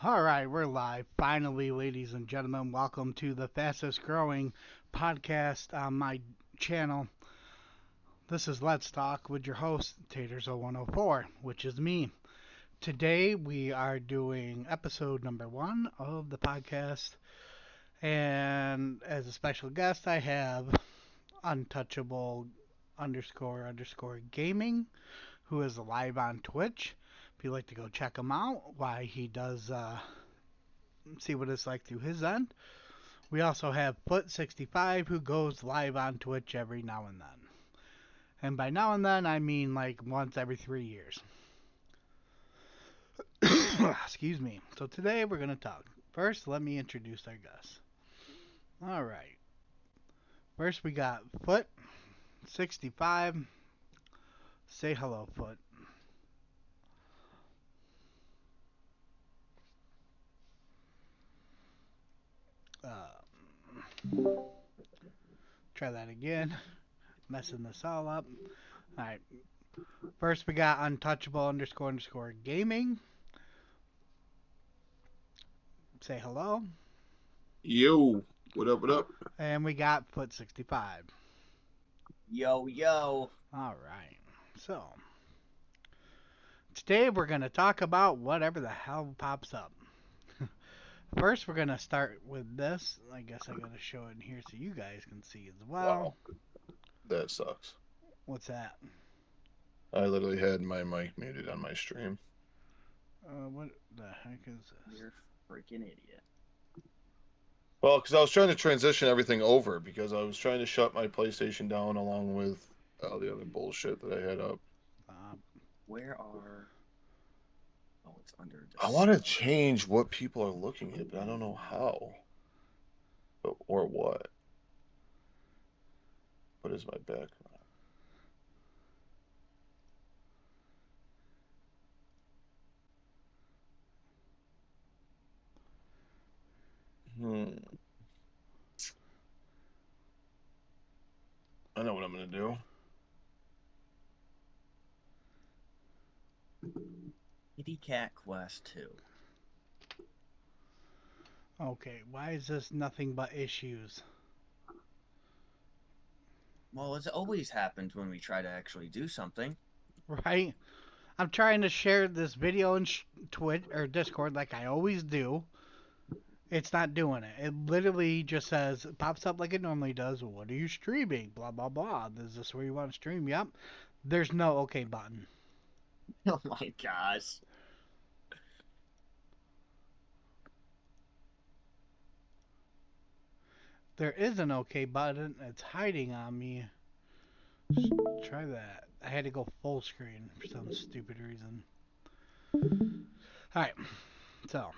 All right, we're live. Finally, ladies and gentlemen, welcome to the fastest growing podcast on my channel. This is Let's Talk with your host, Taters0104, which is me. Today, we are doing episode number 1 of the podcast. And as a special guest, I have Untouchable _ gaming, who is live on Twitch. If you'd like to go check him out, why he does see what it's like through his end. We also have Foot65, who goes live on Twitch every now and then. And by now and then, I mean like once every 3 years. Excuse me. So today we're going to talk. First, let me introduce our guests. All right. First, we got Foot65. Say hello, Foot. Try that again. Messing this all up. Alright. First we got Untouchable _ gaming. Say hello. Yo. What up, what up? And we got Foot65. Yo, yo. Alright. So, today we're going to talk about whatever the hell pops up. First, we're going to start with this. I guess I got to show it in here so you guys can see as well. Wow. That sucks. What's that? I literally had my mic muted on my stream. What the heck is this? You're a freaking idiot. Well, because I was trying to transition everything over because I was trying to shut my PlayStation down along with all the other bullshit that I had up. Where are... Oh, it's under... I want to change what people are looking at, but I don't know how. Or what. What is my background? I know what I'm going to do. Kitty Cat Quest 2. Okay, why is this nothing but issues? Well, it's always happened when we try to actually do something. Right? I'm trying to share this video in Twitch or Discord like I always do. It's not doing it. It literally just says, it pops up like it normally does. What are you streaming? Blah, blah, blah. Is this where you want to stream? Yep. There's no OK button. Oh my gosh. There is an OK button. It's hiding on me. Try that. I had to go full screen for some stupid reason. Alright. So,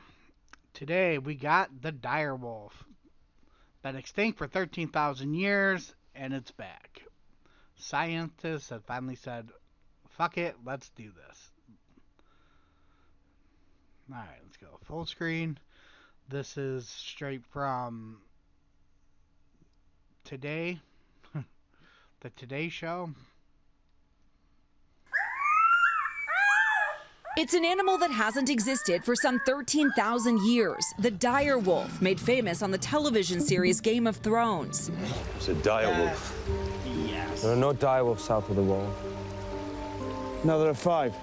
today we got the dire wolf. Been extinct for 13,000 years, and it's back. Scientists have finally said, fuck it, let's do this. Alright, let's go full screen. This is straight from Today, the Today Show. It's an animal that hasn't existed for some 13,000 years. The dire wolf, made famous on the television series Game of Thrones. It's a dire wolf. Yes. There are no dire wolves south of the wall. No, there are 5.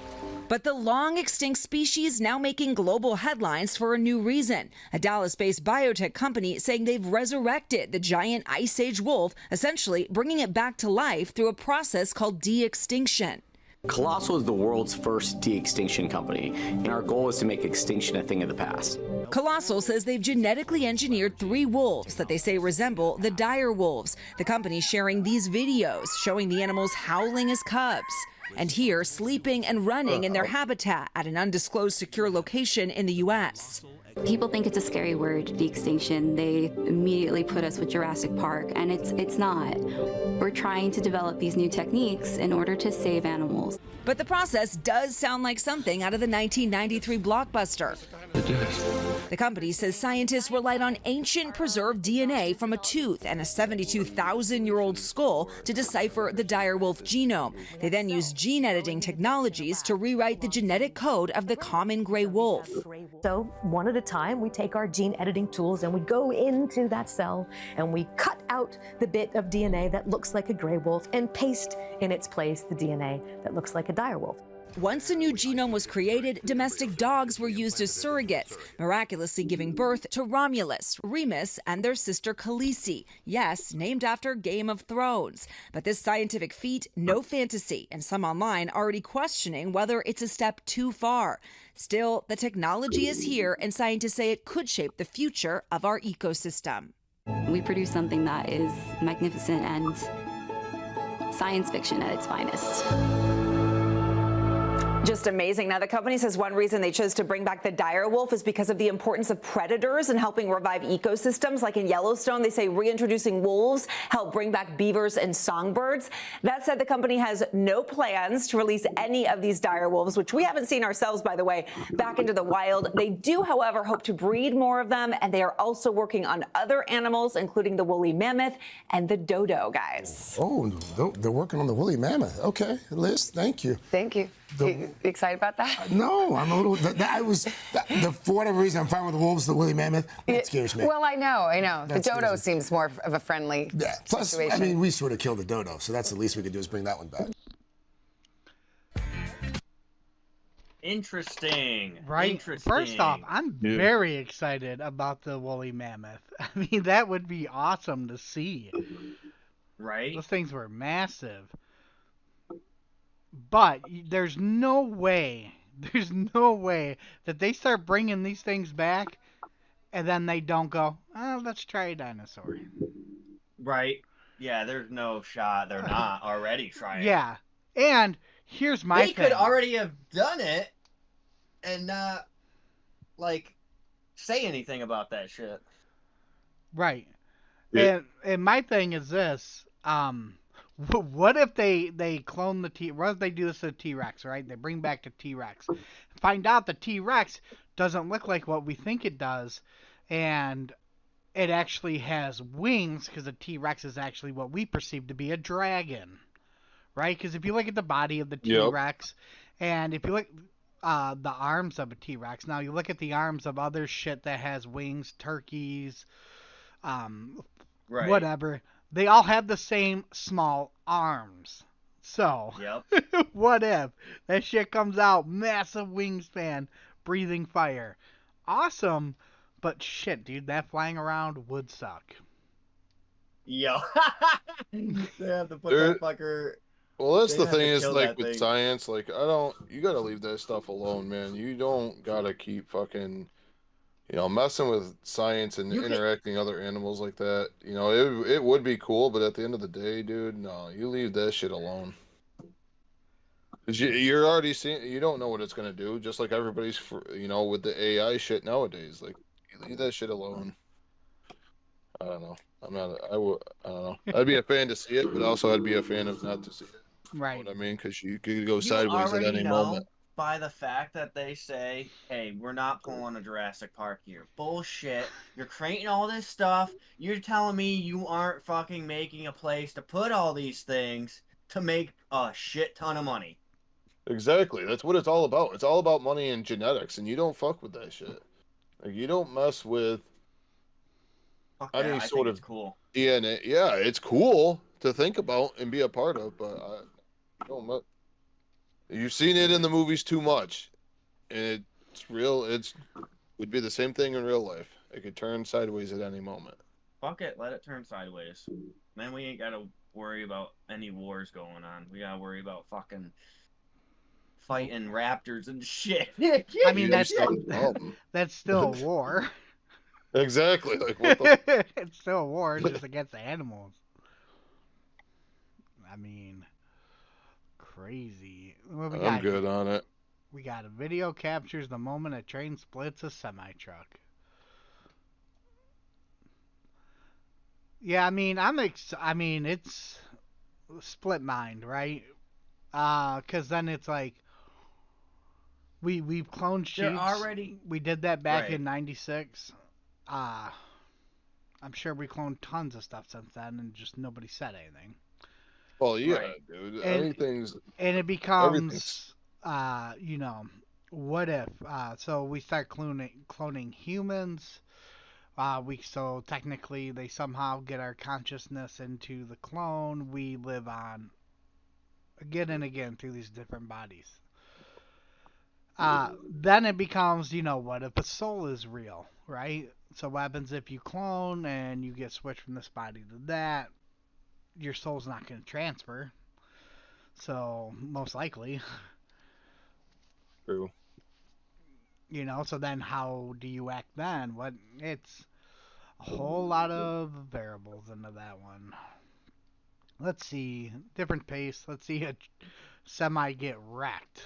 But the long extinct species now making global headlines for a new reason. A Dallas-based biotech company saying they've resurrected the giant Ice Age wolf, essentially bringing it back to life through a process called de-extinction. Colossal is the world's first de-extinction company, and our goal is to make extinction a thing of the past. Colossal says they've genetically engineered 3 wolves that they say resemble the dire wolves. The company sharing these videos showing the animals howling as cubs. And here, sleeping and running in their habitat at an undisclosed secure location in the U.S. People think it's a scary word, de-extinction. They immediately put us with Jurassic Park, and it's not. We're trying to develop these new techniques in order to save animals. But the process does sound like something out of the 1993 blockbuster. The company says scientists relied on ancient preserved DNA from a tooth and a 72,000-year-old skull to decipher the direwolf genome. They then used gene editing technologies to rewrite the genetic code of the common gray wolf. So one at a time, we take our gene editing tools and we go into that cell and we cut out the bit of DNA that looks like a gray wolf and paste in its place the DNA that looks like a direwolf. Once a new genome was created, domestic dogs were used as surrogates, miraculously giving birth to Romulus, Remus, and their sister Khaleesi. Yes, named after Game of Thrones. But this scientific feat, no fantasy, and some online already questioning whether it's a step too far. Still, the technology is here, and scientists say it could shape the future of our ecosystem. We produce something that is magnificent and science fiction at its finest. Just amazing. Now, the company says one reason they chose to bring back the dire wolf is because of the importance of predators and helping revive ecosystems. Like in Yellowstone, they say reintroducing wolves help bring back beavers and songbirds. That said, the company has no plans to release any of these dire wolves, which we haven't seen ourselves, by the way, back into the wild. They do, however, hope to breed more of them, and they are also working on other animals, including the woolly mammoth and the dodo, guys. Oh, they're working on the woolly mammoth. Okay, Liz, thank you. Thank you. You excited about that? No, I'm a little. For whatever reason, I'm fine with the wolves, the woolly mammoth. That scares me. Well, I know. That the dodo scares me. seems more of a friendly Plus, situation. I mean, we sort of killed the dodo, so that's the least we could do is bring that one back. Interesting. Right? Interesting. First off, I'm very excited about the woolly mammoth. I mean, that would be awesome to see. Right? Those things were massive. But there's no way that they start bringing these things back and then they don't go, oh, let's try a dinosaur. Right. Yeah, there's no shot they're not already trying. Yeah. And here's my thing. They could already have done it and not, say anything about that shit. Right. Yeah. And my thing is this, what if they clone the what if they do this to the T-Rex, right? They bring back the T-Rex. Find out the T-Rex doesn't look like what we think it does, and it actually has wings because the T-Rex is actually what we perceive to be a dragon, right? Because if you look at the body of the T-Rex, and if you look the arms of a T-Rex, now you look at the arms of other shit that has wings, turkeys, whatever. They all have the same small arms. So, what if that shit comes out, massive wingspan, breathing fire? Awesome, but shit, dude, that flying around would suck. Yo. They have to put that fucker... Well, that's the thing is, with science, you gotta leave that stuff alone, man. You don't gotta keep fucking... messing with science and interacting other animals like that, it would be cool, but at the end of the day, dude, no, you leave that shit alone. Because you're already seeing, you don't know what it's going to do, just like everybody's, with the AI shit nowadays. You leave that shit alone. I don't know. I don't know. I'd be a fan to see it, but also I'd be a fan of not to see it. Right. You know what I mean? Because you could go sideways at any moment. By the fact that they say, hey, we're not pulling a Jurassic Park here. Bullshit. You're creating all this stuff. You're telling me you aren't fucking making a place to put all these things to make a shit ton of money. Exactly. That's what it's all about. It's all about money and genetics, and you don't fuck with that shit. You don't mess with any sort of DNA. Yeah, it's cool to think about and be a part of, but you don't You've seen it in the movies too much, and it's real. Would be the same thing in real life. It could turn sideways at any moment. Fuck it, let it turn sideways. Then we ain't gotta worry about any wars going on. We gotta worry about fucking fighting raptors and shit. I mean, that's still a war. Exactly. What the... It's still a war, just against the animals. I mean, crazy. I'm good on it. We got a video captures the moment a train splits a semi-truck. Yeah, I mean, I mean, it's split mind, right? 'Cause then it's like we've cloned They're sheeps. already We did that back right. in '96. Uh, I'm sure we cloned tons of stuff since then, and just nobody said anything. Well, yeah, Right. dude. And it Everything's becomes, what if? So we start cloning humans. So technically they somehow get our consciousness into the clone. We live on again and again through these different bodies. Then it becomes, what if a soul is real, right? So what happens if you clone and you get switched from this body to that? Your soul's not going to transfer. So most likely, true. so then how do you act then? It's a whole lot of variables into that one. Let's see, different pace. Let's see a semi get wrecked.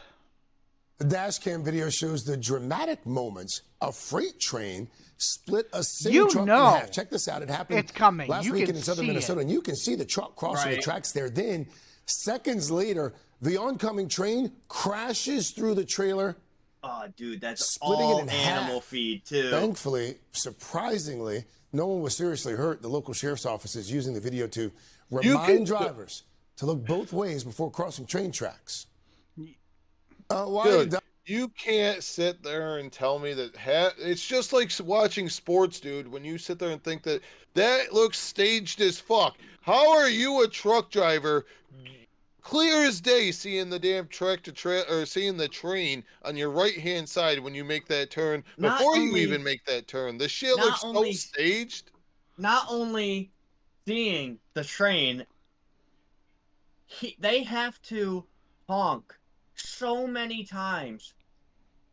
The dash cam video shows the dramatic moments a freight train split a semi-truck in half. Check this out. It happened it's coming. last You weekend can in southern see Minnesota, it. and you can see the truck crossing the tracks there. Then, seconds later, the oncoming train crashes through the trailer. Oh, dude, that's splitting all it in animal half. feed, too. Thankfully, surprisingly, no one was seriously hurt. The local sheriff's office is using the video to remind drivers to look both ways before crossing train tracks. Dude, you can't sit there and tell me that it's just like watching sports, dude, when you sit there and think that looks staged as fuck. How are you a truck driver, clear as day, seeing the damn or seeing the train on your right-hand side when you make that turn before you even make that turn? The shit looks so staged. Not only seeing the train, they have to honk so many times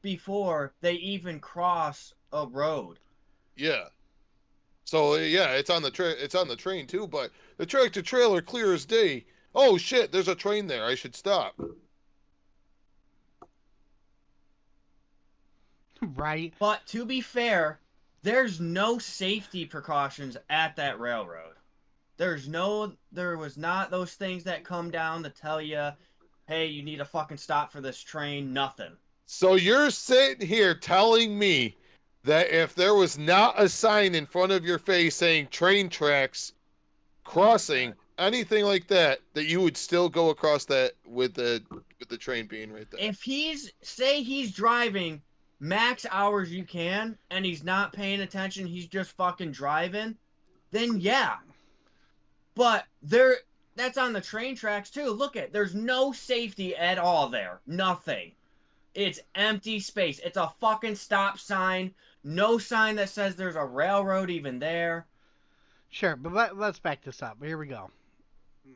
before they even cross a road. Yeah. So yeah, it's on the train too, but the tractor trailer clear as day. Oh shit, there's a train there. I should stop. Right. But to be fair, there's no safety precautions at that railroad. There was not those things that come down to tell you, hey, you need a fucking stop for this train, nothing. So you're sitting here telling me that if there was not a sign in front of your face saying train tracks crossing, anything like that, that you would still go across that with the train being right there? If he's driving max hours you can and he's not paying attention, he's just fucking driving, then yeah. But that's on the train tracks too. Look there's no safety at all there. Nothing. It's empty space. It's a fucking stop sign. No sign that says there's a railroad even there. Sure, but let's back this up. Here we go.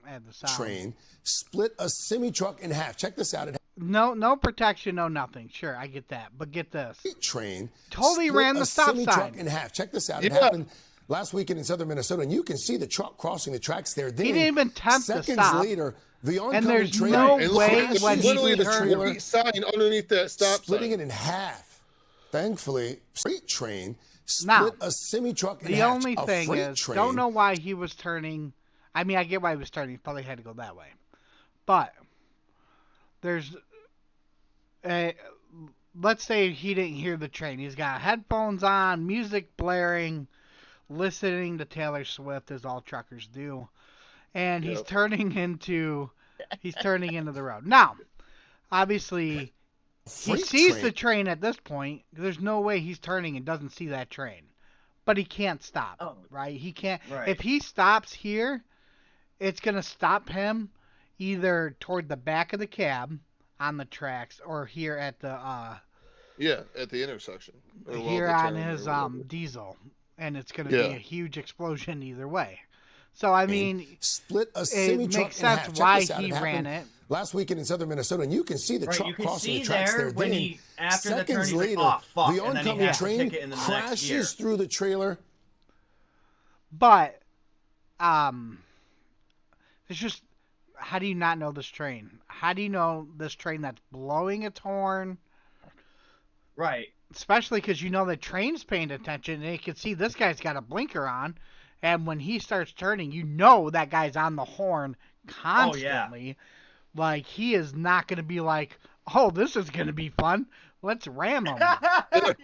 Add the sound. Train split a semi-truck in half. Check this out. No protection, no nothing. Sure, I get that. But get this. Train totally ran the stop sign in half. Check this out. It happened last weekend in southern Minnesota, and you can see the truck crossing the tracks there. Then, he didn't even attempt to stop. Seconds later, the oncoming and there's train no way when he literally the turned sign underneath that stop splitting sign. It in half. Thankfully, freight train split a semi-truck in half. The only thing is, don't know why he was turning. I mean, I get why he was turning. He probably had to go that way. But there's let's say he didn't hear the train. He's got headphones on, music blaring, listening to Taylor Swift, as all truckers do, and he's turning into the road. Now, obviously, he sees the train at this point. There's no way he's turning and doesn't see that train, but he can't stop. Right? He can't. Right. If he stops here, it's gonna stop him either toward the back of the cab on the tracks or here at the at the intersection. Here on his diesel, and it's going to be a huge explosion either way. So I mean, split a semi-truck makes sense why he ran it. Last weekend in southern Minnesota, and you can see the truck crossing the tracks there. When then, after the turn, seconds he's later, like, oh, fuck, the and then he oncoming has to train kick it in the next crashes gear. through the trailer. But it's just, how do you not know this train? How do you know this train that's blowing its horn? Right. Especially because you know the train's paying attention, and you can see this guy's got a blinker on, And when he starts turning, you know that guy's on the horn constantly. Oh, yeah. Like, he is not going to be like, oh, this is going to be fun. Let's ram him. That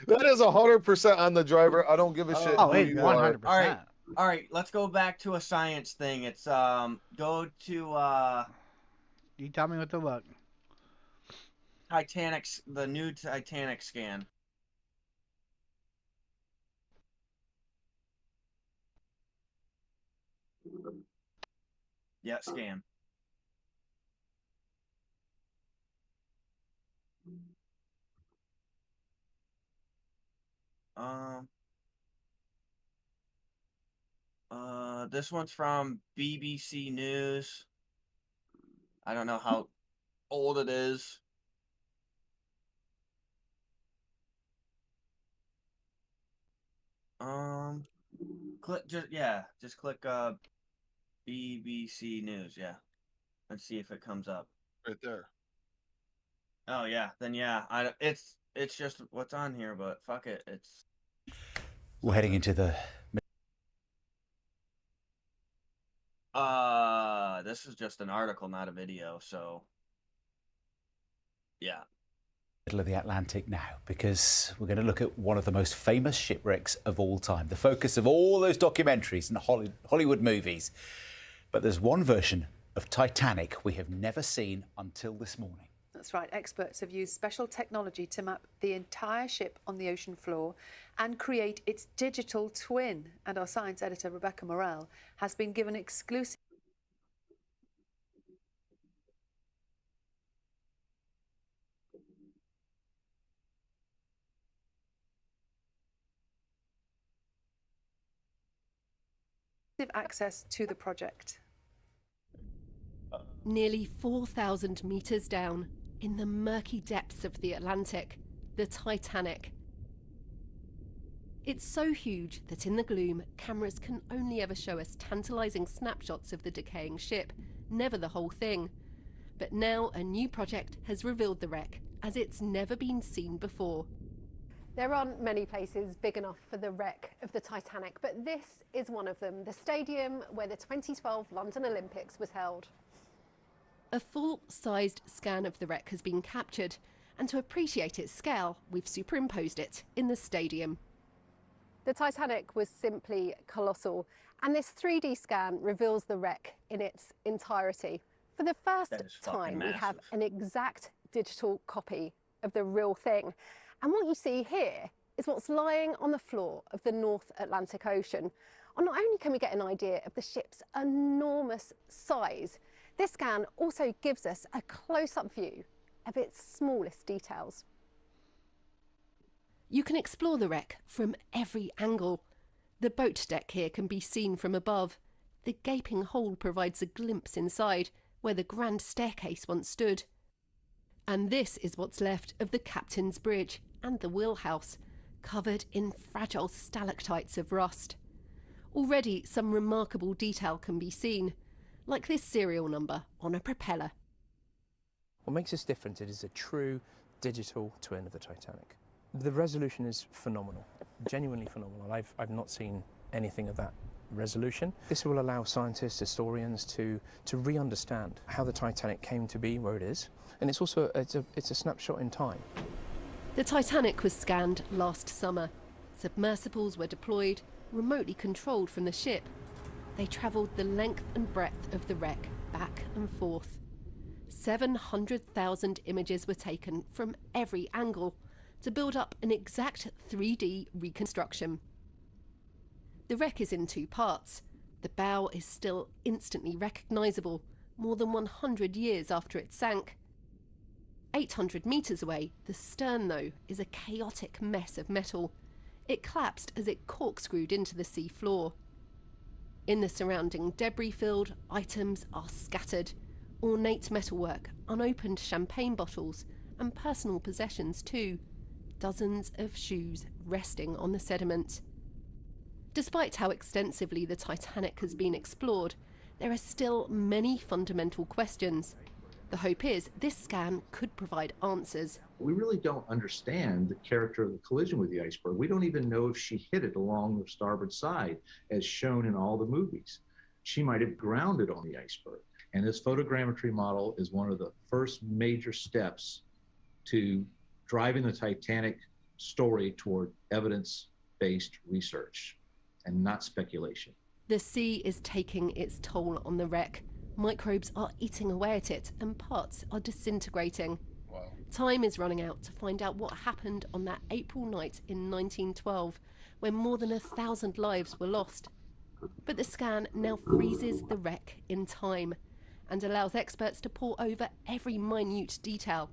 is 100% on the driver. I don't give a shit. Oh, who it's you 100%. are. All right, let's go back to a science thing. It's go to You tell me what to look. the new Titanic scan. Yeah, scan. This one's from BBC News. I don't know how old it is. Just click BBC News, yeah. Let's see if it comes up. Right there. Oh yeah, then yeah. It's just what's on here, but fuck it. We're heading into the this is just an article, not a video, so yeah. middle of the Atlantic now, because we're going to look at one of the most famous shipwrecks of all time, the focus of all those documentaries and Hollywood movies. But there's one version of Titanic we have never seen until this morning. That's right. Experts have used special technology to map the entire ship on the ocean floor and create its digital twin. And our science editor, Rebecca Morell, has been given exclusive access to the project. Nearly 4,000 metres down, in the murky depths of the Atlantic, the Titanic. It's so huge that in the gloom, cameras can only ever show us tantalising snapshots of the decaying ship, never the whole thing. But now a new project has revealed the wreck, as it's never been seen before. There aren't many places big enough for the wreck of the Titanic, but this is one of them, the stadium where the 2012 London Olympics was held. A full-sized scan of the wreck has been captured, and to appreciate its scale, we've superimposed it in the stadium. The Titanic was simply colossal, and this 3D scan reveals the wreck in its entirety. For the first time, we have an exact digital copy of the real thing. And what you see here is what's lying on the floor of the North Atlantic Ocean. And not only can we get an idea of the ship's enormous size, this scan also gives us a close-up view of its smallest details. You can explore the wreck from every angle. The boat deck here can be seen from above. The gaping hole provides a glimpse inside, where the grand staircase once stood. And this is what's left of the captain's bridge and the wheelhouse, covered in fragile stalactites of rust. Already some remarkable detail can be seen, like this serial number on a propeller. What makes this different is a true digital twin of the Titanic. The resolution is phenomenal, genuinely phenomenal. I've not seen anything of that resolution. This will allow scientists, historians to re-understand how the Titanic came to be where it is, and it's also it's a snapshot in time. The Titanic was scanned last summer. Submersibles were deployed, remotely controlled from the ship. They travelled the length and breadth of the wreck, back and forth. 700,000 images were taken from every angle to build up an exact 3D reconstruction. The wreck is in two parts. The bow is still instantly recognisable, more than 100 years after it sank. 800 metres away, the stern, though, is a chaotic mess of metal. It collapsed as it corkscrewed into the sea floor. In the surrounding debris field, items are scattered. Ornate metalwork, unopened champagne bottles, and personal possessions too. Dozens of shoes resting on the sediment. Despite how extensively the Titanic has been explored, there are still many fundamental questions. The hope is this scan could provide answers. We really don't understand the character of the collision with the iceberg. We don't even know if she hit it along the starboard side, as shown in all the movies. She might have grounded on the iceberg. And this photogrammetry model is one of the first major steps to driving the Titanic story toward evidence-based research and not speculation. The sea is taking its toll on the wreck. Microbes are eating away at it and parts are disintegrating. Wow. Time is running out to find out what happened on that April night in 1912, when more than 1,000 lives were lost. But the scan now freezes the wreck in time and allows experts to pore over every minute detail.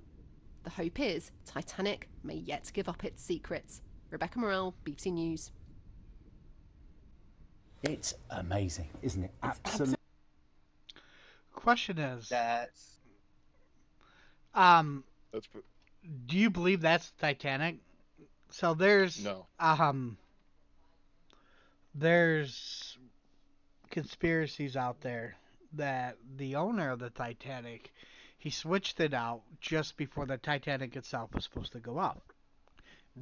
The hope is Titanic may yet give up its secrets. Rebecca Morrell, BBC News. It's amazing, isn't it? Absolutely. Question is, That's do you believe that's Titanic? So there's No. There's conspiracies out there that the owner of the Titanic, he switched it out just before the Titanic itself was supposed to go up.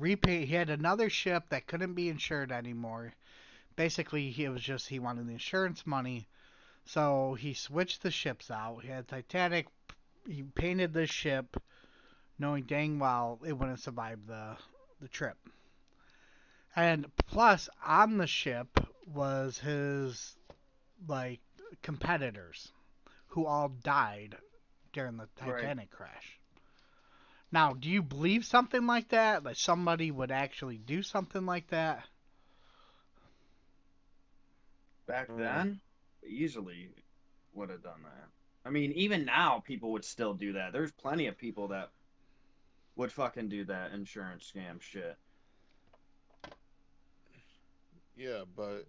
He had another ship that couldn't be insured anymore. Basically, he wanted the insurance money, so he switched the ships out. He had Titanic. He painted the ship, knowing dang well it wouldn't survive the trip. And plus, on the ship was his competitors, who all died during the Titanic crash. Now, do you believe something like that? That somebody would actually do something like that? back then, easily would have done that. I mean, even now, people would still do that. There's plenty of people that would fucking do that insurance scam shit. Yeah, but...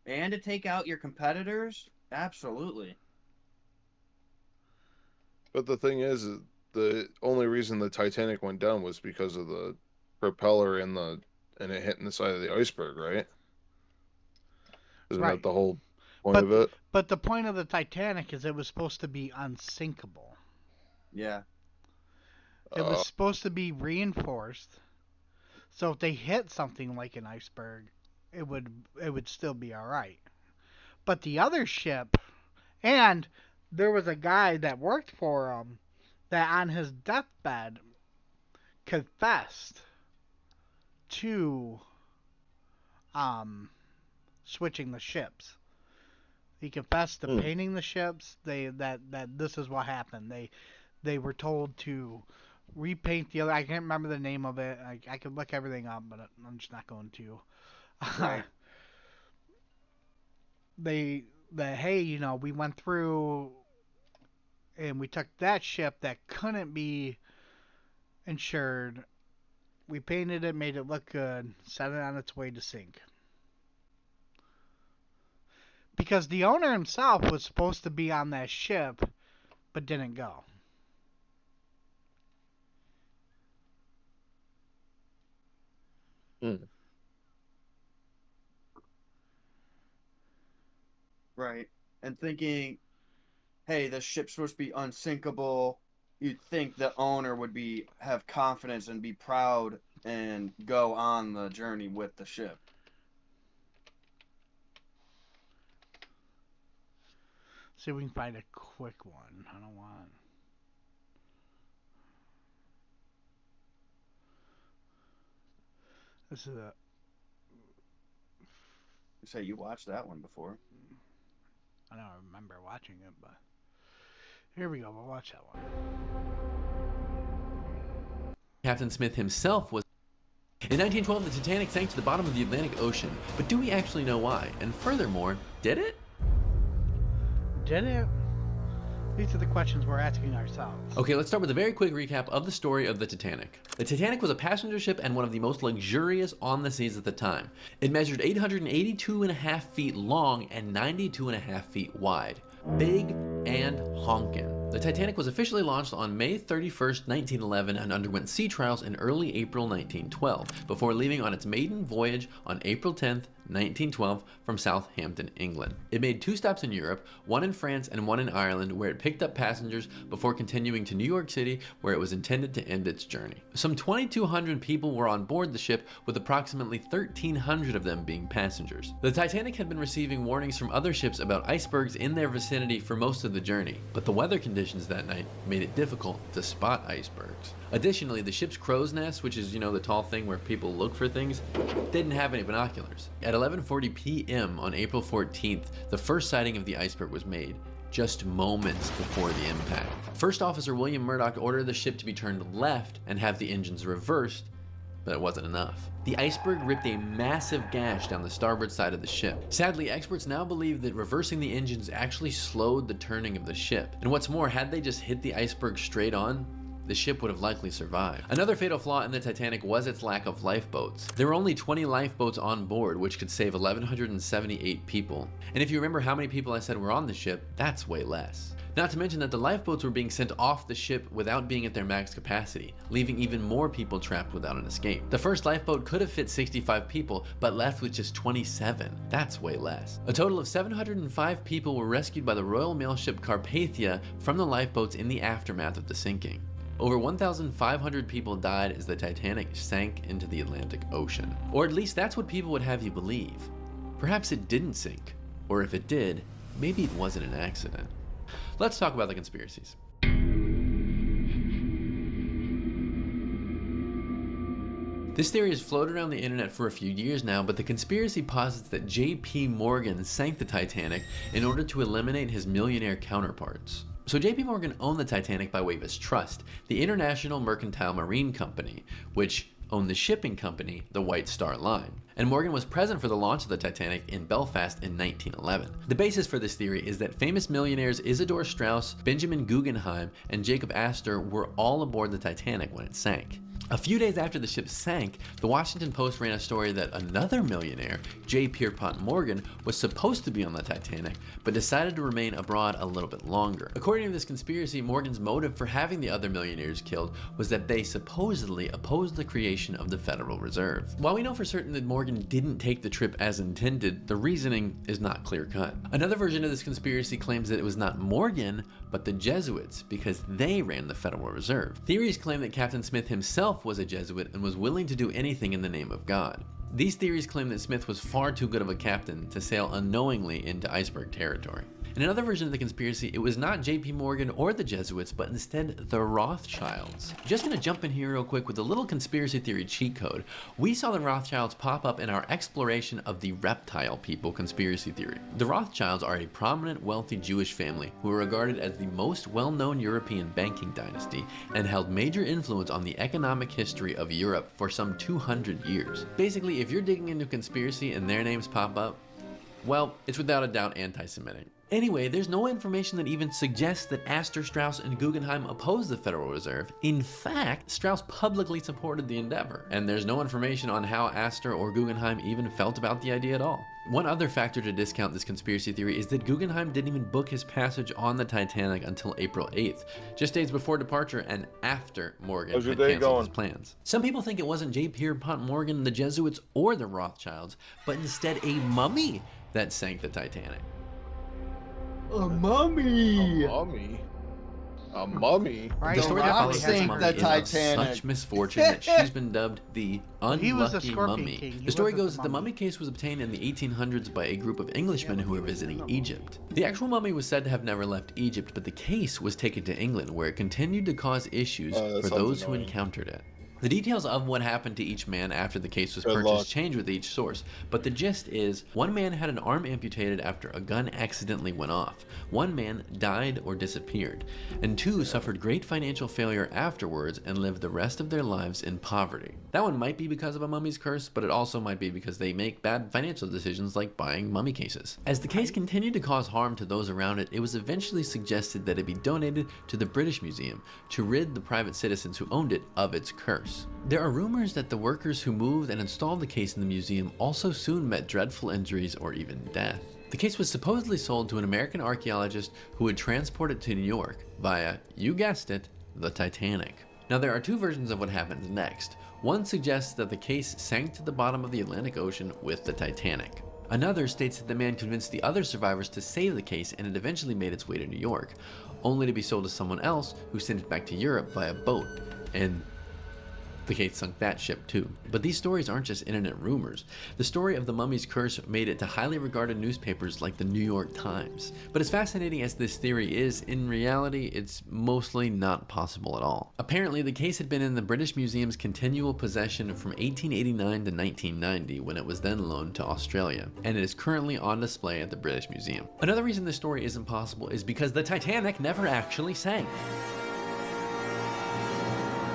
And to take out your competitors? Absolutely. But the thing is, the only reason the Titanic went down was because of the propeller and it hitting the side of the iceberg, right? Isn't that the whole point of it? But the point of the Titanic is it was supposed to be unsinkable. Yeah. It was supposed to be reinforced. So if they hit something like an iceberg, it would still be all right. But the other ship, and there was a guy that worked for him that on his deathbed confessed to switching the ships. He confessed to painting the ships. That this is what happened. They were told to repaint the other. I can't remember the name of it. I could look everything up, but I'm just not going to. Right. Hey, we went through and we took that ship that couldn't be insured. We painted it, made it look good, set it on its way to sink. Because the owner himself was supposed to be on that ship, but didn't go. Right. And thinking, hey, the ship's supposed to be unsinkable. You'd think the owner would have confidence and be proud and go on the journey with the ship. See if we can find a quick one. I don't want... This is a... You say you watched that one before. I don't remember watching it, but... Here we go, we'll watch that one. Captain Smith himself was... In 1912, the Titanic sank to the bottom of the Atlantic Ocean. But do we actually know why? And furthermore, did it? Did it? These are the questions we're asking ourselves. Okay, let's start with a very quick recap of the story of the Titanic. The Titanic was a passenger ship and one of the most luxurious on the seas at the time. It measured 882.5 feet long and 92.5 feet wide. Big and honkin'. The Titanic was officially launched on May 31st, 1911 and underwent sea trials in early April 1912, before leaving on its maiden voyage on April 10th, 1912, from Southampton, England. It made 2 stops in Europe, one in France and one in Ireland, where it picked up passengers before continuing to New York City, where it was intended to end its journey. Some 2,200 people were on board the ship, with approximately 1,300 of them being passengers. The Titanic had been receiving warnings from other ships about icebergs in their vicinity for most of the journey, but the weather conditions that night made it difficult to spot icebergs. Additionally, the ship's crow's nest, which is, the tall thing where people look for things, didn't have any binoculars. At 11:40 p.m. on April 14th, the first sighting of the iceberg was made, just moments before the impact. First Officer William Murdoch ordered the ship to be turned left and have the engines reversed, but it wasn't enough. The iceberg ripped a massive gash down the starboard side of the ship. Sadly, experts now believe that reversing the engines actually slowed the turning of the ship. And what's more, had they just hit the iceberg straight on, the ship would have likely survived. Another fatal flaw in the Titanic was its lack of lifeboats. There were only 20 lifeboats on board, which could save 1,178 people. And if you remember how many people I said were on the ship, that's way less. Not to mention that the lifeboats were being sent off the ship without being at their max capacity, leaving even more people trapped without an escape. The first lifeboat could have fit 65 people, but left with just 27. That's way less. A total of 705 people were rescued by the Royal Mail ship Carpathia from the lifeboats in the aftermath of the sinking. Over 1,500 people died as the Titanic sank into the Atlantic Ocean. Or at least that's what people would have you believe. Perhaps it didn't sink, or if it did, maybe it wasn't an accident. Let's talk about the conspiracies. This theory has floated around the internet for a few years now, but the conspiracy posits that J.P. Morgan sank the Titanic in order to eliminate his millionaire counterparts. So J.P. Morgan owned the Titanic by way of his trust, the International Mercantile Marine Company, which owned the shipping company, the White Star Line. And Morgan was present for the launch of the Titanic in Belfast in 1911. The basis for this theory is that famous millionaires Isidor Straus, Benjamin Guggenheim, and Jacob Astor were all aboard the Titanic when it sank. A few days after the ship sank, the Washington Post ran a story that another millionaire, J. Pierpont Morgan, was supposed to be on the Titanic, but decided to remain abroad a little bit longer. According to this conspiracy, Morgan's motive for having the other millionaires killed was that they supposedly opposed the creation of the Federal Reserve. While we know for certain that Morgan didn't take the trip as intended, the reasoning is not clear-cut. Another version of this conspiracy claims that it was not Morgan, but the Jesuits, because they ran the Federal Reserve. Theories claim that Captain Smith himself was a Jesuit and was willing to do anything in the name of God. These theories claim that Smith was far too good of a captain to sail unknowingly into iceberg territory. In another version of the conspiracy, it was not J.P. Morgan or the Jesuits, but instead the Rothschilds. Just gonna jump in here real quick with a little conspiracy theory cheat code. We saw the Rothschilds pop up in our exploration of the reptile people conspiracy theory. The Rothschilds are a prominent, wealthy Jewish family who are regarded as the most well-known European banking dynasty and held major influence on the economic history of Europe for some 200 years. Basically, if you're digging into conspiracy and their names pop up, well, it's without a doubt anti-Semitic. Anyway, there's no information that even suggests that Astor, Straus, and Guggenheim opposed the Federal Reserve. In fact, Straus publicly supported the endeavor, and there's no information on how Astor or Guggenheim even felt about the idea at all. One other factor to discount this conspiracy theory is that Guggenheim didn't even book his passage on the Titanic until April 8th, just days before departure and after Morgan had canceled his plans. Some people think it wasn't J. Pierpont Morgan, the Jesuits, or the Rothschilds, but instead a mummy that sank the Titanic. A mummy! A mummy? A mummy? Right. The story that follows this mummy is of such misfortune that she's been dubbed the Unlucky Mummy. The story goes that the mummy case was obtained in the 1800s by a group of Englishmen who were visiting Egypt. The actual mummy was said to have never left Egypt, but the case was taken to England, where it continued to cause issues for those who encountered it. The details of what happened to each man after the case was purchased change with each source, but the gist is, one man had an arm amputated after a gun accidentally went off, one man died or disappeared, and two suffered great financial failure afterwards and lived the rest of their lives in poverty. That one might be because of a mummy's curse, but it also might be because they make bad financial decisions like buying mummy cases. As the case continued to cause harm to those around it, it was eventually suggested that it be donated to the British Museum to rid the private citizens who owned it of its curse. There are rumors that the workers who moved and installed the case in the museum also soon met dreadful injuries or even death. The case was supposedly sold to an American archaeologist who would transport it to New York via, you guessed it, the Titanic. Now, there are two versions of what happens next. One suggests that the case sank to the bottom of the Atlantic Ocean with the Titanic. Another states that the man convinced the other survivors to save the case and it eventually made its way to New York, only to be sold to someone else who sent it back to Europe via boat. And the case sunk that ship too. But these stories aren't just internet rumors. The story of the mummy's curse made it to highly regarded newspapers like the New York Times. But as fascinating as this theory is, in reality, it's mostly not possible at all. Apparently, the case had been in the British Museum's continual possession from 1889 to 1990, when it was then loaned to Australia, and it is currently on display at the British Museum. Another reason this story isn't possible is because the Titanic never actually sank.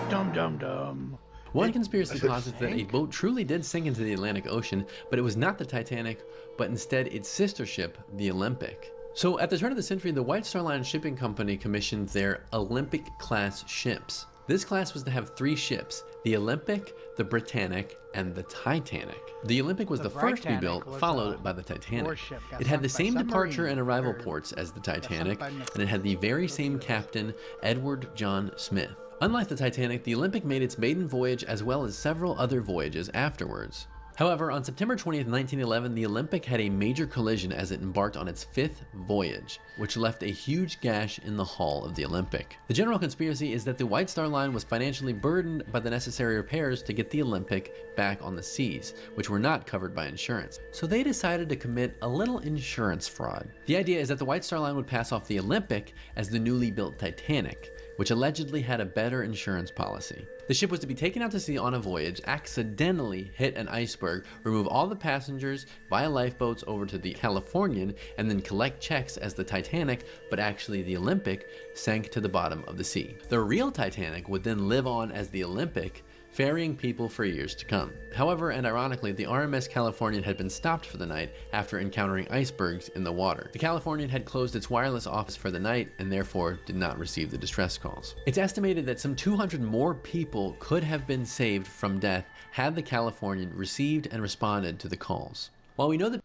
Dum dum dum. One conspiracy posits that a boat truly did sink into the Atlantic Ocean, but it was not the Titanic, but instead its sister ship, the Olympic. So at the turn of the century, the White Star Line shipping company commissioned their Olympic-class ships. This class was to have 3 ships, the Olympic, the Britannic, and the Titanic. The Olympic was the first to be built, followed by the Titanic. It had the same departure and arrival ports as the Titanic, and it had the very same captain, Edward John Smith. Unlike the Titanic, the Olympic made its maiden voyage as well as several other voyages afterwards. However, on September 20th, 1911, the Olympic had a major collision as it embarked on its 5th voyage, which left a huge gash in the hull of the Olympic. The general conspiracy is that the White Star Line was financially burdened by the necessary repairs to get the Olympic back on the seas, which were not covered by insurance. So they decided to commit a little insurance fraud. The idea is that the White Star Line would pass off the Olympic as the newly built Titanic, which allegedly had a better insurance policy. The ship was to be taken out to sea on a voyage, accidentally hit an iceberg, remove all the passengers via lifeboats over to the Californian, and then collect checks as the Titanic, but actually the Olympic, sank to the bottom of the sea. The real Titanic would then live on as the Olympic, ferrying people for years to come. However, and ironically, the RMS Californian had been stopped for the night after encountering icebergs in the water. The Californian had closed its wireless office for the night and therefore did not receive the distress calls. It's estimated that some 200 more people could have been saved from death had the Californian received and responded to the calls. While we know that...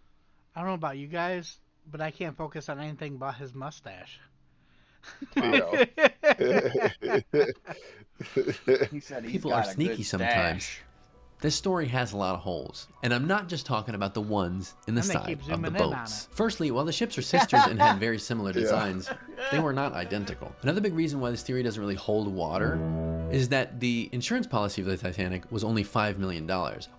I don't know about you guys, but I can't focus on anything but his mustache. He said he's People got are a sneaky good sometimes. stash. This story has a lot of holes, and I'm not just talking about the ones in the And they side keep of the zooming in on boats. Firstly, while the ships are sisters and had very similar designs, they were not identical. Another big reason why this theory doesn't really hold water is that the insurance policy of the Titanic was only $5 million,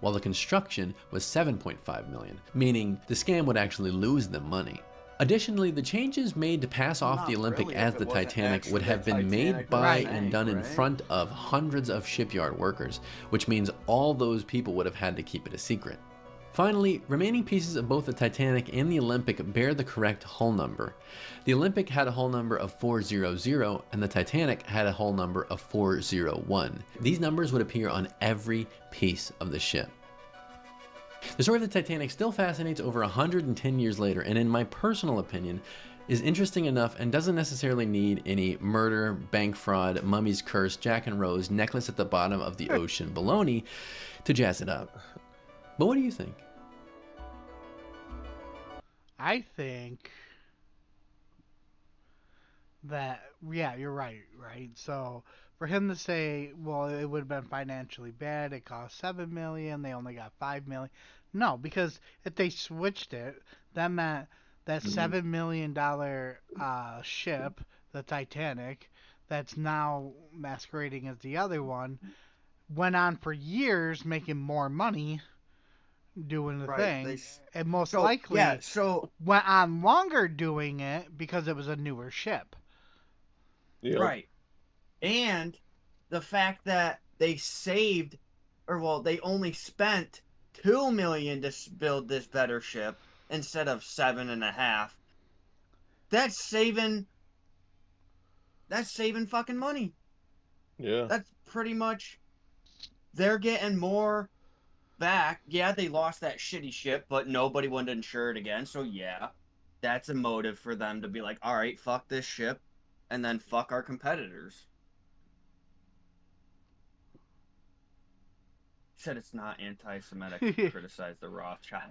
while the construction was $7.5 million, meaning the scam would actually lose them money. Additionally, the changes made to pass off the Olympic as the Titanic would have been made by and done in front of hundreds of shipyard workers, which means all those people would have had to keep it a secret. Finally, remaining pieces of both the Titanic and the Olympic bear the correct hull number. The Olympic had a hull number of 400 and the Titanic had a hull number of 401. These numbers would appear on every piece of the ship. The story of the Titanic still fascinates over 110 years later, and in my personal opinion, is interesting enough and doesn't necessarily need any murder, bank fraud, mummy's curse, Jack and Rose, necklace at the bottom of the ocean baloney to jazz it up. But what do you think? I think that, yeah, you're right? So for him to say, well, it would have been financially bad, it cost $7 million, they only got $5 million. No, because if they switched it, that meant that $7 million ship, the Titanic, that's now masquerading as the other one, went on for years making more money doing the thing, and most likely went on longer doing it because it was a newer ship. Yeah. Right. And the fact that they saved, they only spent $2 million to build this better ship instead of $7.5 million. That's saving fucking money. Yeah. That's pretty much, they're getting more back. Yeah, they lost that shitty ship, but nobody wanted to insure it again. So yeah, that's a motive for them to be like, all right, fuck this ship, and then fuck our competitors. Said it's not anti-Semitic to criticize the Rothschilds.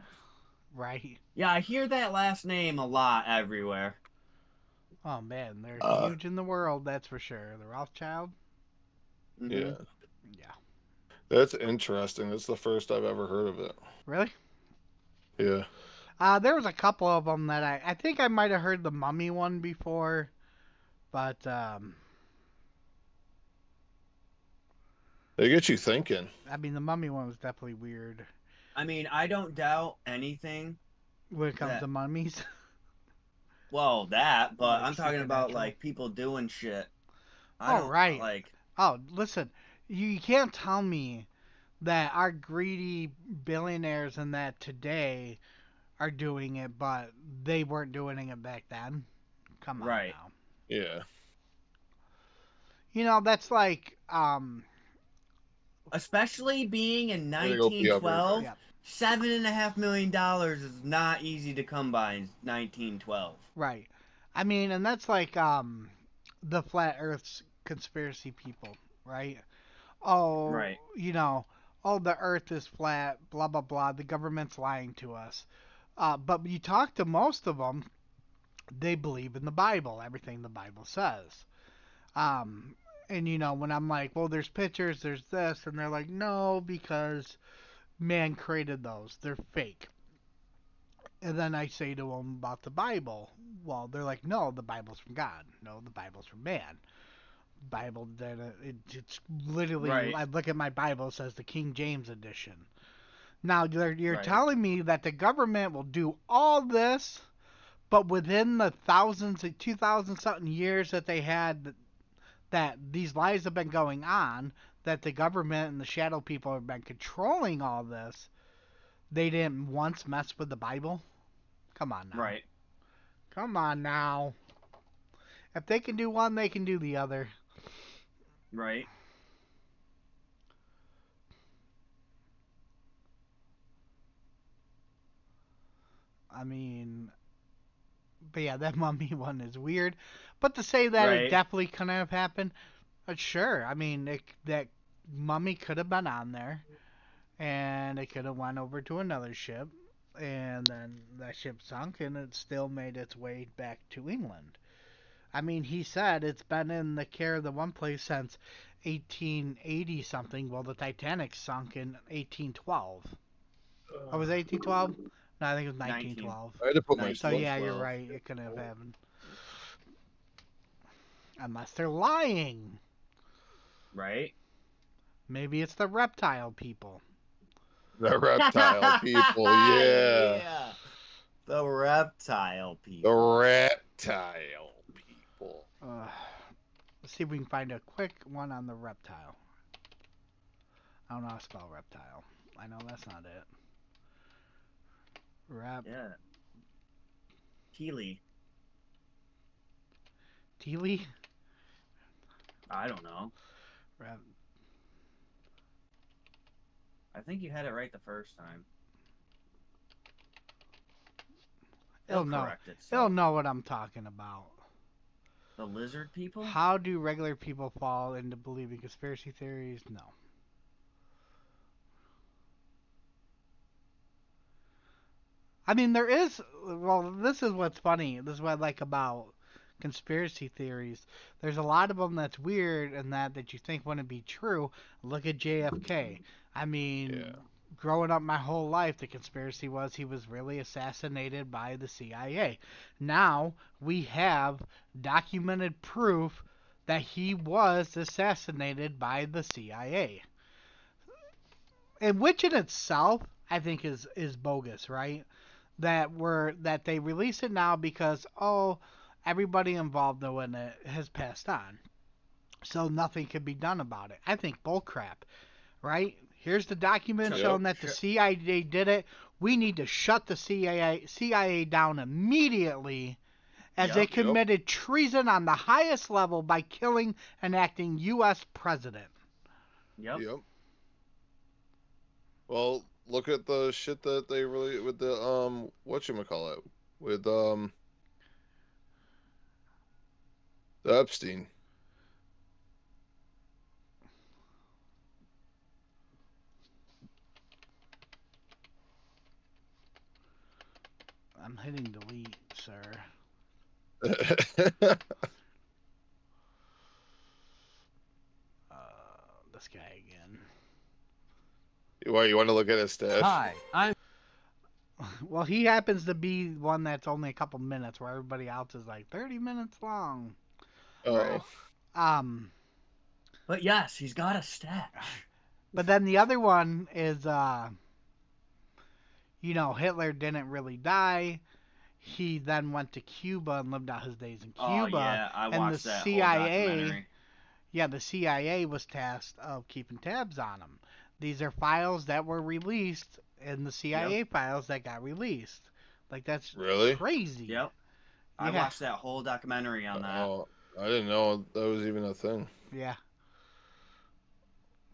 Right. Yeah, I hear that last name a lot everywhere. Oh man, they're huge in the world, that's for sure. The Rothschild. Mm-hmm. Yeah. Yeah. That's interesting. That's the first I've ever heard of it. Really? Yeah. There was a couple of them that I think I might have heard the mummy one before, but They get you thinking. I mean the mummy one was definitely weird. I mean, I don't doubt anything when it comes to mummies. Well, that, but Like I'm talking about supernatural. like people doing shit. Oh, right. Like, oh, listen, you can't tell me that our greedy billionaires and that today are doing it, but they weren't doing it back then. Come on right. now. Yeah. You know, that's like, Especially being in Way to go, Piotr. 1912, Yeah. $7.5 million is not easy to come by in 1912. right. I mean, and that's like, the flat Earth's conspiracy people, right? Oh, Right. you know, oh, the Earth is flat, blah blah blah. The government's lying to us. But you talk to most of them, they believe in the Bible, everything the Bible says. And you know, when I'm like, well, there's pictures, there's this, and they're like, no, because man created those. They're fake. And then I say to them about the Bible. Well, they're like, no, the Bible's from God. No, the Bible's from man. Bible, then it's literally, Right. I look at my Bible, it says the King James edition. Now, you're Right. telling me that the government will do all this, but within the 2,000 something years that they had, that these lies have been going on, that the government and the shadow people have been controlling all this, they didn't once mess with the Bible? Come on now. Right. Come on now. If they can do one, they can do the other. Right. I mean, but yeah, that mummy one is weird. But to say that it Right. definitely couldn't have happened, sure. I mean, that mummy could have been on there, and it could have went over to another ship, and then that ship sunk, and it still made its way back to England. I mean, he said it's been in the care of the one place since 1880 something. Well, the Titanic sunk in 1812. Oh, was it 1812? No, I think it was 1912. I had to put my So yeah, you're 1912. right. It couldn't have happened. Unless they're lying. Right. Maybe it's the reptile people. The reptile people, yeah. The reptile The people. reptile people. Let's see if we can find a quick one on the reptile. I don't know how to spell reptile. I know that's not it. Yeah. Keely. Teely? I don't know. I think you had it right the first time. It'll know. correct itself. It'll know what I'm talking about. The lizard people? How do regular people fall into believing conspiracy theories? No. I mean, there is. Well, this is what's funny. This is what I like about conspiracy theories. There's a lot of them that's weird and that you think wouldn't be true. Look at JFK. I mean, growing up my whole life, the conspiracy was he was really assassinated by the CIA. Now we have documented proof that he was assassinated by the CIA. And which in itself, I think is bogus, right? That they release it now because everybody involved in it has passed on, so nothing can be done about it. I think bullcrap, right? Here's the document showing that the CIA did it. We need to shut the CIA down immediately, as they committed treason on the highest level by killing an acting U.S. president. Yep. Well, look at the shit that they really with the whatchamacallit with the Epstein. I'm hitting delete, sir. Why, you want to look at his stash? Hi, I'm... Well, he happens to be one that's only a couple minutes, where everybody else is like 30 minutes long. Oh. But yes, he's got a stash. But then the other one is, Hitler didn't really die. He then went to Cuba and lived out his days in Cuba. Oh, yeah, I watched that whole documentary. Yeah, the CIA was tasked of keeping tabs on him. These are files that were released, and the CIA files that got released. Like, that's really crazy. Yep. I watched that whole documentary on that. Oh, I didn't know that was even a thing. Yeah.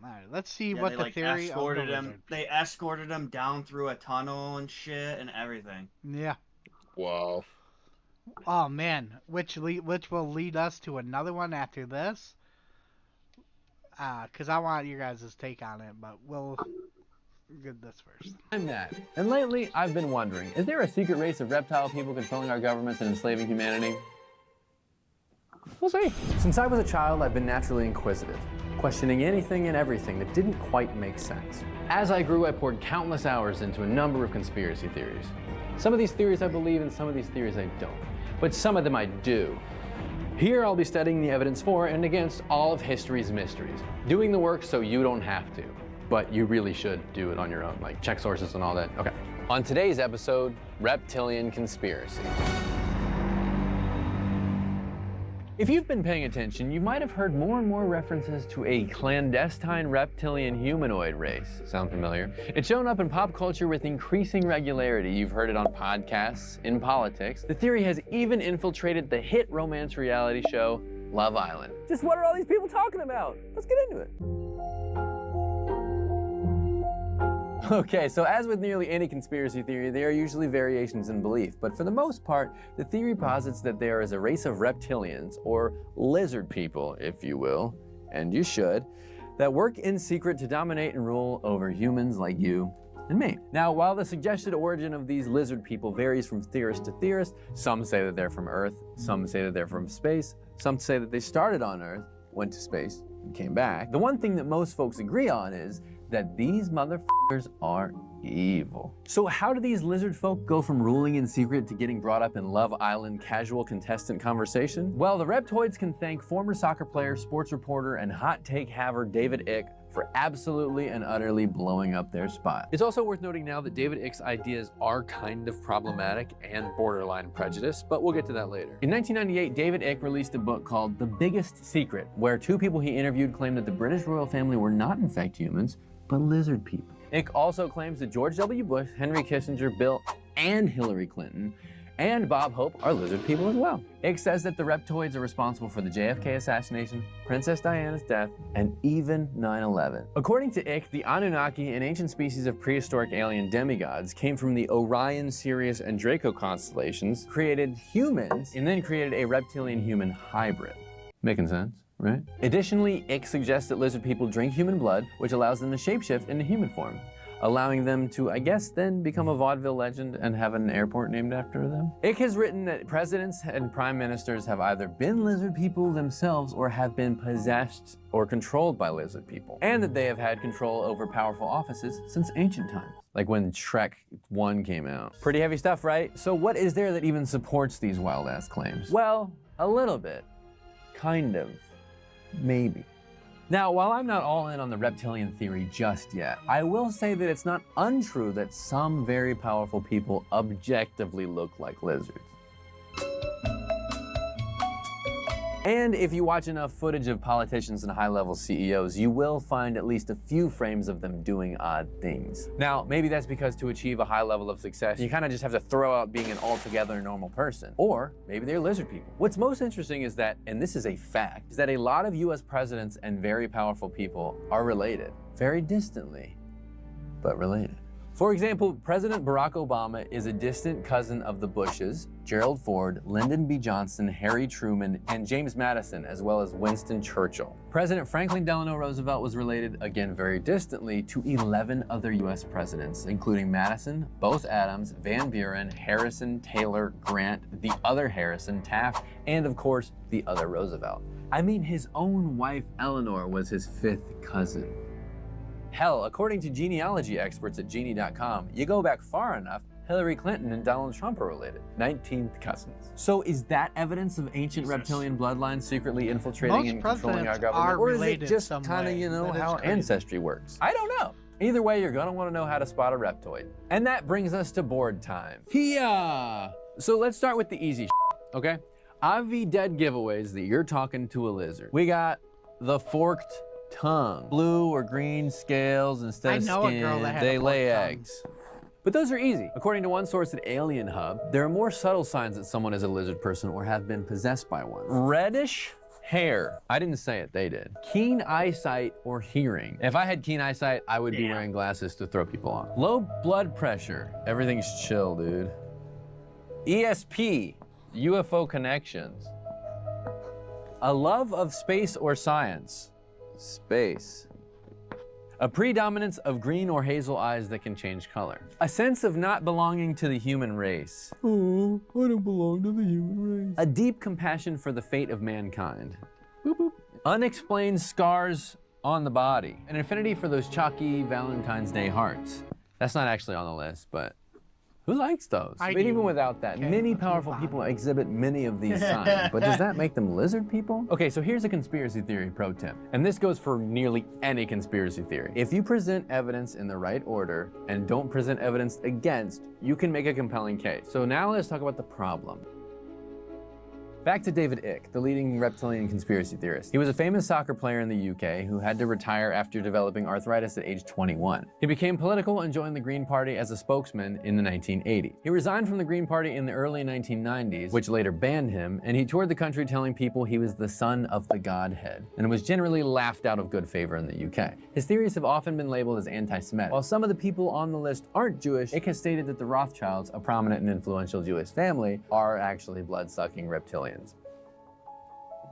All right, let's see what the theory escorted him. They escorted him down through a tunnel and shit and everything. Yeah. Wow. Oh man, which will lead us to another one after this. Because I want your guys' take on it, but we'll get this first. I'm Nat, and lately I've been wondering, is there a secret race of reptile people controlling our governments and enslaving humanity? We'll see. Since I was a child, I've been naturally inquisitive, questioning anything and everything that didn't quite make sense. As I grew, I poured countless hours into a number of conspiracy theories. Some of these theories I believe and some of these theories I don't, but some of them I do. Here I'll be studying the evidence for and against all of history's mysteries, doing the work so you don't have to, but you really should do it on your own, like check sources and all that. Okay. On today's episode, Reptilian Conspiracy. If you've been paying attention, you might have heard more and more references to a clandestine reptilian humanoid race. Sound familiar? It's shown up in pop culture with increasing regularity. You've heard it on podcasts, in politics. The theory has even infiltrated the hit romance reality show, Love Island. Just what are all these people talking about? Let's get into it. Okay, so as with nearly any conspiracy theory, there are usually variations in belief, but for the most part, the theory posits that there is a race of reptilians, or lizard people, if you will, and you should, that work in secret to dominate and rule over humans like you and me. Now, while the suggested origin of these lizard people varies from theorist to theorist, some say that they're from Earth, some say that they're from space, some say that they started on Earth, went to space, and came back. The one thing that most folks agree on is that these motherfuckers are evil. So how do these lizard folk go from ruling in secret to getting brought up in Love Island casual contestant conversation? Well, the Reptoids can thank former soccer player, sports reporter, and hot take haver David Icke for absolutely and utterly blowing up their spot. It's also worth noting now that David Icke's ideas are kind of problematic and borderline prejudiced, but we'll get to that later. In 1998, David Icke released a book called The Biggest Secret, where two people he interviewed claimed that the British royal family were not in fact humans, but lizard people. Icke also claims that George W. Bush, Henry Kissinger, Bill, and Hillary Clinton, and Bob Hope are lizard people as well. Icke says that the Reptoids are responsible for the JFK assassination, Princess Diana's death, and even 9/11. According to Icke, the Anunnaki, an ancient species of prehistoric alien demigods, came from the Orion, Sirius, and Draco constellations, created humans, and then created a reptilian-human hybrid. Making sense? Right? Additionally, Icke suggests that lizard people drink human blood, which allows them to shapeshift into human form, allowing them to, I guess, then become a vaudeville legend and have an airport named after them. Icke has written that presidents and prime ministers have either been lizard people themselves or have been possessed or controlled by lizard people, and that they have had control over powerful offices since ancient times, like when Shrek 1 came out. Pretty heavy stuff, right? So what is there that even supports these wild-ass claims? Well, a little bit. Kind of. Maybe. Now, while I'm not all in on the reptilian theory just yet, I will say that it's not untrue that some very powerful people objectively look like lizards. And if you watch enough footage of politicians and high-level CEOs, you will find at least a few frames of them doing odd things. Now, maybe that's because to achieve a high level of success, you kind of just have to throw out being an altogether normal person. Or maybe they're lizard people. What's most interesting is that, and this is a fact, is that a lot of US presidents and very powerful people are related. Very distantly, but related. For example, President Barack Obama is a distant cousin of the Bushes, Gerald Ford, Lyndon B. Johnson, Harry Truman, and James Madison, as well as Winston Churchill. President Franklin Delano Roosevelt was related, again very distantly, to 11 other US presidents, including Madison, both Adams, Van Buren, Harrison, Taylor, Grant, the other Harrison, Taft, and of course, the other Roosevelt. I mean, his own wife, Eleanor, was his fifth cousin. Hell, according to genealogy experts at genie.com, you go back far enough, Hillary Clinton and Donald Trump are related. 19th cousins. So is that evidence of ancient reptilian bloodlines secretly infiltrating and controlling our government? Or is it just kind of, you know, how ancestry works? I don't know. Either way, you're gonna wanna know how to spot a reptoid. And that brings us to board time. Hiya! So let's start with the easy okay? Avi dead giveaways that you're talking to a lizard. We got the forked tongue. Blue or green scales instead of skin. They lay eggs. But those are easy. According to one source at Alien Hub, there are more subtle signs that someone is a lizard person or have been possessed by one. Reddish hair. I didn't say it, they did. Keen eyesight or hearing. If I had keen eyesight, I would be wearing glasses to throw people off. Low blood pressure. Everything's chill, dude. ESP, UFO connections. A love of space or science. Space. A predominance of green or hazel eyes that can change color. A sense of not belonging to the human race. Oh, I don't belong to the human race. A deep compassion for the fate of mankind. Boop, boop. Unexplained scars on the body. An affinity for those chalky Valentine's Day hearts. That's not actually on the list, but who likes those? But even without that, many powerful people exhibit many of these signs. But does that make them lizard people? Okay, so here's a conspiracy theory pro tip. And this goes for nearly any conspiracy theory. If you present evidence in the right order and don't present evidence against, you can make a compelling case. So now let's talk about the problem. Back to David Icke, the leading reptilian conspiracy theorist. He was a famous soccer player in the UK who had to retire after developing arthritis at age 21. He became political and joined the Green Party as a spokesman in the 1980s. He resigned from the Green Party in the early 1990s, which later banned him, and he toured the country telling people he was the son of the Godhead, and was generally laughed out of good favor in the UK. His theories have often been labeled as anti-Semitic. While some of the people on the list aren't Jewish, Icke has stated that the Rothschilds, a prominent and influential Jewish family, are actually blood-sucking reptilians.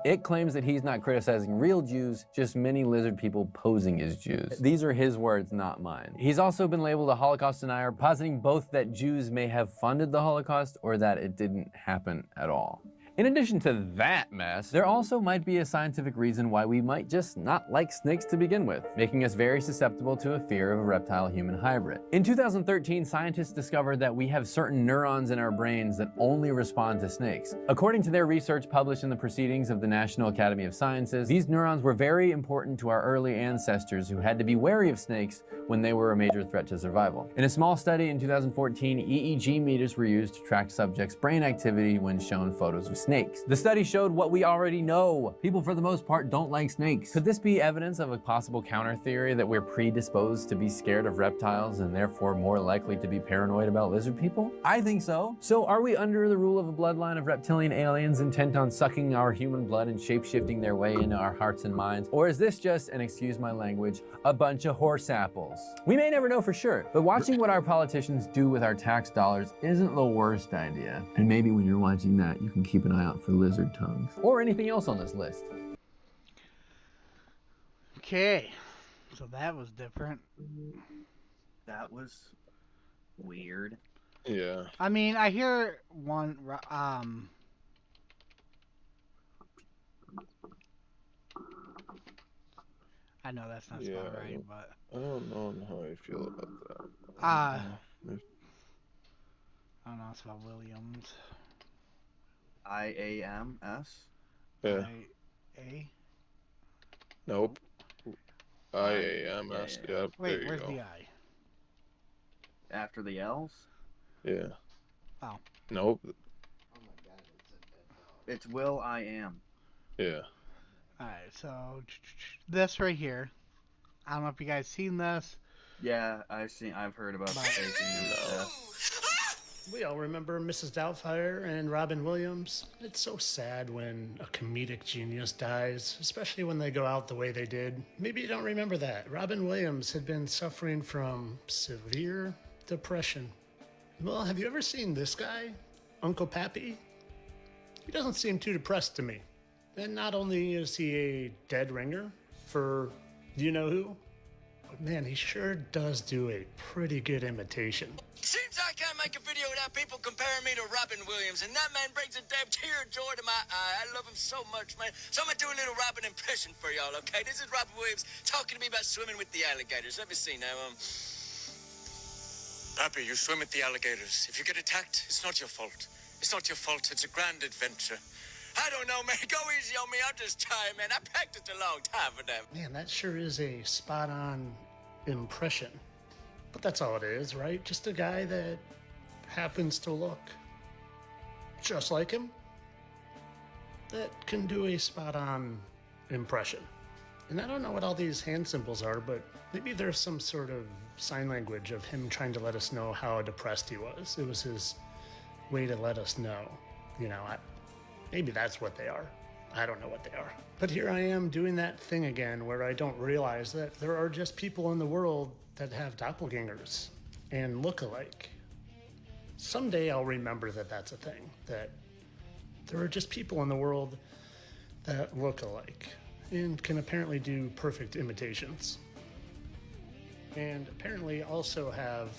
Icke claims that he's not criticizing real Jews, just many lizard people posing as Jews. These are his words, not mine. He's also been labeled a Holocaust denier, positing both that Jews may have funded the Holocaust or that it didn't happen at all. In addition to that mess, there also might be a scientific reason why we might just not like snakes to begin with, making us very susceptible to a fear of a reptile-human hybrid. In 2013, scientists discovered that we have certain neurons in our brains that only respond to snakes. According to their research published in the Proceedings of the National Academy of Sciences, these neurons were very important to our early ancestors who had to be wary of snakes when they were a major threat to survival. In a small study in 2014, EEG meters were used to track subjects' brain activity when shown photos of snakes. The study showed what we already know. People, for the most part, don't like snakes. Could this be evidence of a possible counter theory that we're predisposed to be scared of reptiles and therefore more likely to be paranoid about lizard people? I think so. So are we under the rule of a bloodline of reptilian aliens intent on sucking our human blood and shape-shifting their way into our hearts and minds? Or is this just, and excuse my language, a bunch of horse apples? We may never know for sure, but watching what our politicians do with our tax dollars isn't the worst idea. And maybe when you're watching that, you can keep an eye out for lizard tongues or anything else on this list. Okay, so that was different. That was weird. Yeah. I mean, I hear one. I know that's not spelled right, but I don't know how I feel about that. I don't know. It's about Williams. IAMS? Yeah. A? Nope. IAMS. Yep. Wait, there where's you go. the I? After the L's? Yeah. Oh. Nope. It's Will I Am. Yeah. Alright, so this right here. I don't know if you guys seen this. Yeah, I've heard about the faking and stuff. We all remember Mrs. Doubtfire and Robin Williams. It's so sad when a comedic genius dies, especially when they go out the way they did. Maybe you don't remember that. Robin Williams had been suffering from severe depression. Well, have you ever seen this guy, Uncle Pappy? He doesn't seem too depressed to me. And not only is he a dead ringer for you know who, but man, he sure does do a pretty good imitation. Seems I can't make a video without people comparing me to Robin Williams, and that man brings a damn tear of joy to my eye. I love him so much, man. So I'm gonna do a little Robin impression for y'all, okay? This is Robin Williams talking to me about swimming with the alligators. Let me see now, Pappy, you swim with the alligators. If you get attacked, it's not your fault. It's not your fault. It's a grand adventure. I don't know, man. Go easy on me. I'm just tired, man. I practiced a long time for them. Man, that sure is a spot-on impression. But that's all it is, right? Just a guy that happens to look just like him that can do a spot-on impression. And I don't know what all these hand symbols are, but maybe there's some sort of sign language of him trying to let us know how depressed he was. It was his way to let us know. You know, maybe that's what they are. I don't know what they are. But here I am doing that thing again where I don't realize that there are just people in the world that have doppelgangers and look alike. Someday I'll remember that that's a thing, that there are just people in the world that look alike and can apparently do perfect imitations. And apparently also have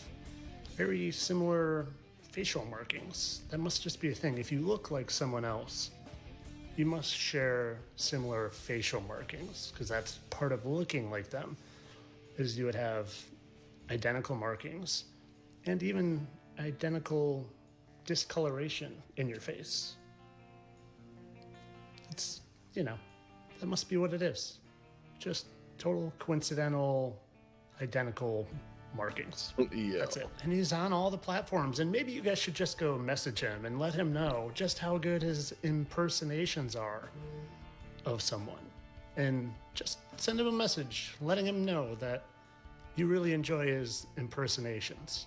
very similar facial markings. That must just be a thing. If you look like someone else, you must share similar facial markings, because that's part of looking like them, is you would have identical markings and even identical discoloration in your face. It's, you know, that must be what it is. Just total coincidental, identical markings. Yeah. That's it. And he's on all the platforms, and maybe you guys should just go message him and let him know just how good his impersonations are of someone. And just send him a message letting him know that you really enjoy his impersonations.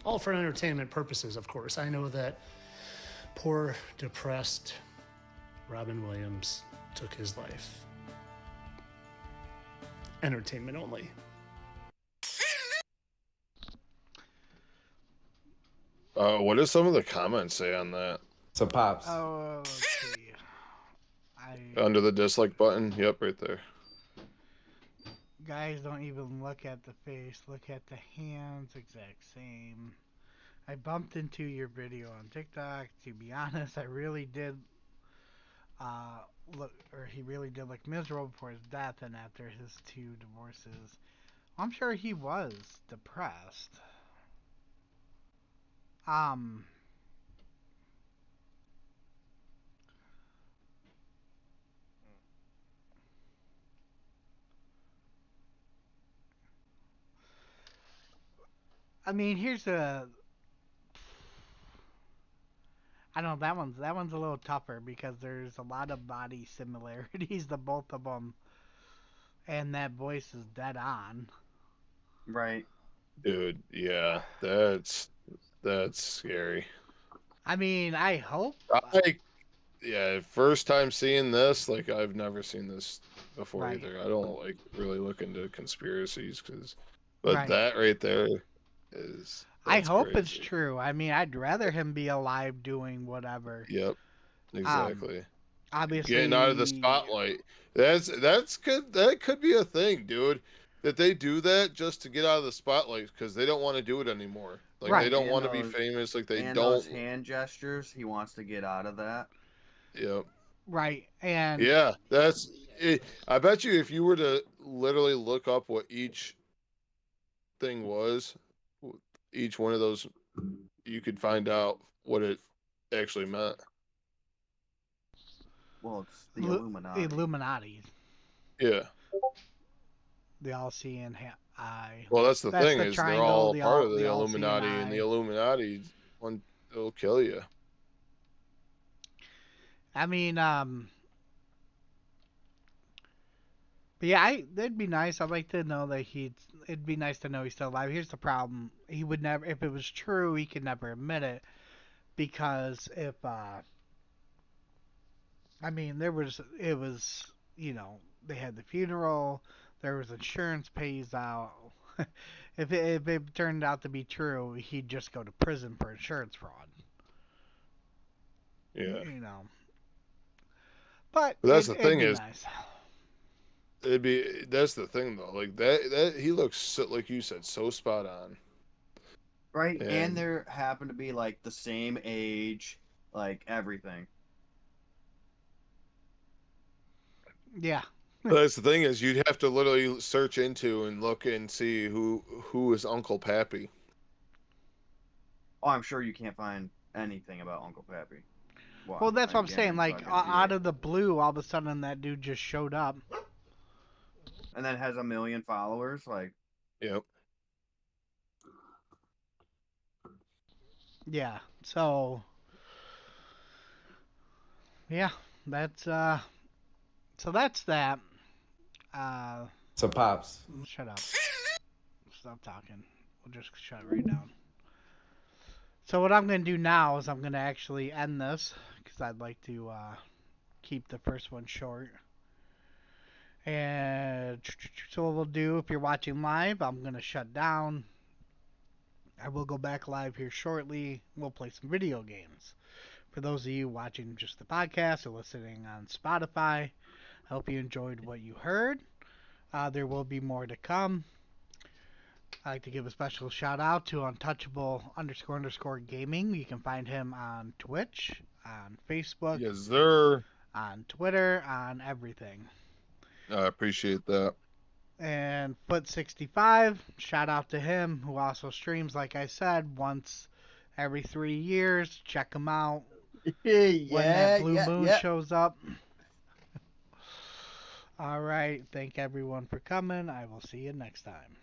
All for entertainment purposes, of course. I know that poor, depressed Robin Williams took his life. Entertainment only. What does some of the comments say on that? So Pops. Oh, let's see. Under the dislike button? Yep, right there. Guys, don't even look at the face. Look at the hands. Exact same. I bumped into your video on TikTok. To be honest, I really did he really did look miserable before his death and after his 2 divorces. I'm sure he was depressed. I mean, here's a... I don't know, that one's a little tougher because there's a lot of body similarities to both of them. And that voice is dead on. Right. Dude, yeah, that's scary. I mean, I hope. First time seeing this, like, I've never seen this before Right. either. I don't like really look into conspiracies, but Right. that right there is. I that's hope crazy. it's true. I mean, I'd rather him be alive doing whatever. Yep, exactly. Obviously, Getting out of the spotlight. That's good. That could be a thing, dude. That they do that just to get out of the spotlight because they don't want to do it anymore. Like they don't want to be famous. Like they and don't. those hand gestures, he wants to get out of that. Yep. Right, and Yeah, that's it. I bet you if you were to literally look up what each thing was, each one of those, you could find out what it actually meant. Well, it's the Illuminati. The Illuminati. Yeah. The all-seeing eye. Well, that's the thing is they're all the part of the all-seeing Illuminati, and the eye. Illuminati, it'll kill you. I mean, but yeah, it'd be nice. I'd like to know that it'd be nice to know he's still alive. Here's the problem. He would never, if it was true, he could never admit it. Because if, I mean, it was, you know, they had the funeral, there was insurance pays out. If it turned out to be true, he'd just go to prison for insurance fraud. Yeah. You know. But that's the it'd thing be is, nice. That's the thing though. Like that he looks so, like you said, so spot on. Right, and they happen to be like the same age, like everything. Yeah. That's the thing is you'd have to literally search into and look and see who is Uncle Pappy. Oh, I'm sure you can't find anything about Uncle Pappy. Well, that's what I'm saying. Like, out of the blue, all of a sudden that dude just showed up. And then has 1 million followers. Like, yep. Yeah. So, yeah, that's so that's that. So Pops. Shut up. Stop talking. We'll just shut it right down. So what I'm going to do now is I'm going to actually end this because I'd like to keep the first one short. And so what we'll do, if you're watching live, I'm going to shut down. I will go back live here shortly. We'll play some video games. For those of you watching just the podcast or listening on Spotify, I hope you enjoyed what you heard. There will be more to come. I'd like to give a special shout out to Untouchable__gaming. You can find him on Twitch, on Facebook, yes, sir, on Twitter, on everything. I appreciate that. And Foot65, shout out to him, who also streams, like I said, once every 3 years. Check him out when that blue moon shows up. All right, thank everyone for coming. I will see you next time.